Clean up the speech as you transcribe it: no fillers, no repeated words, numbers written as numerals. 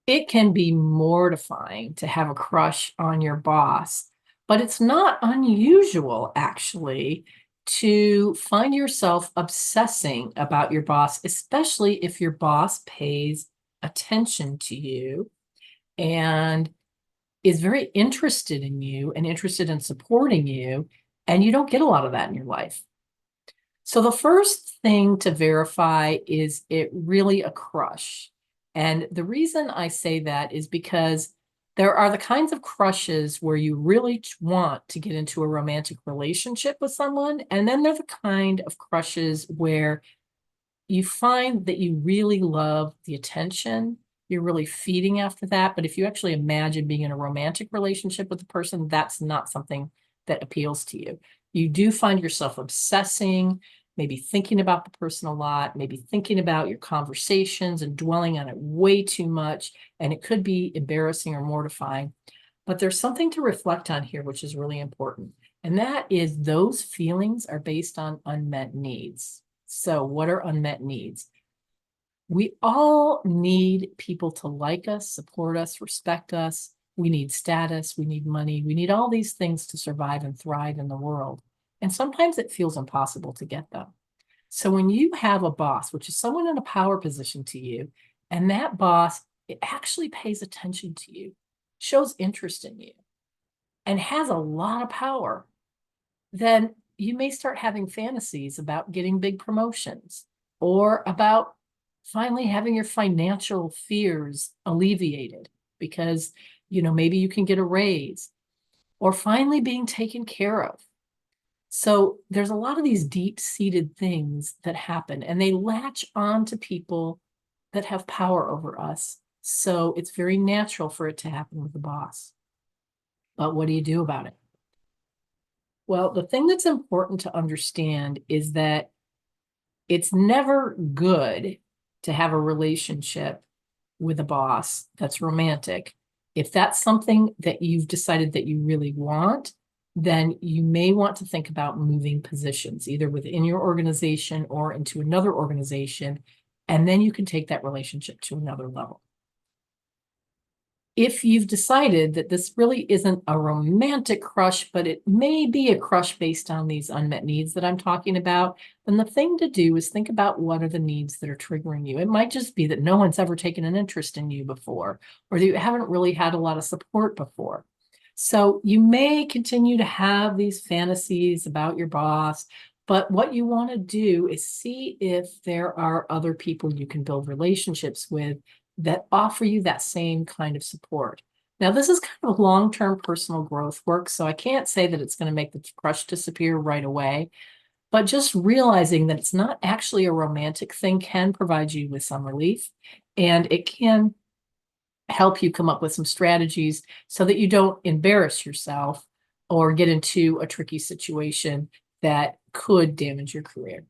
It can be mortifying to have a crush on your boss, but it's not unusual, actually, to find yourself obsessing about your boss, especially if your boss pays attention to you and is very interested in you and interested in supporting you, and you don't get a lot of that in your life. So the first thing to verify, is it really a crush? And the reason I say that is because there are the kinds of crushes where you really want to get into a romantic relationship with someone. And then there's the kind of crushes where you find that you really love the attention. You're really feeding after that. But if you actually imagine being in a romantic relationship with a person, that's not something that appeals to you. You do find yourself obsessing, maybe thinking about the person a lot, maybe thinking about your conversations and dwelling on it way too much. And it could be embarrassing or mortifying. But there's something to reflect on here, which is really important. And that is, those feelings are based on unmet needs. So what are unmet needs? We all need people to like us, support us, respect us. We need status, we need money, we need all these things to survive and thrive in the world. And sometimes it feels impossible to get them. So when you have a boss, which is someone in a power position to you, and that boss, it actually pays attention to you, shows interest in you, and has a lot of power, then you may start having fantasies about getting big promotions, or about finally having your financial fears alleviated because, maybe you can get a raise, or finally being taken care of. So there's a lot of these deep-seated things that happen, and they latch on to people that have power over us. So it's very natural for it to happen with the boss. But what do you do about it? Well, the thing that's important to understand is that it's never good to have a relationship with a boss that's romantic. If that's something that you've decided that you really want, then you may want to think about moving positions, either within your organization or into another organization, and then you can take that relationship to another level. If you've decided that this really isn't a romantic crush, but it may be a crush based on these unmet needs that I'm talking about, then the thing to do is think about, what are the needs that are triggering you? It might just be that no one's ever taken an interest in you before, or that you haven't really had a lot of support before. So you may continue to have these fantasies about your boss, but what you want to do is see if there are other people you can build relationships with that offer you that same kind of support. Now, this is kind of long-term personal growth work, so I can't say that it's going to make the crush disappear right away, but just realizing that it's not actually a romantic thing can provide you with some relief, and it can help you come up with some strategies so that you don't embarrass yourself or get into a tricky situation that could damage your career.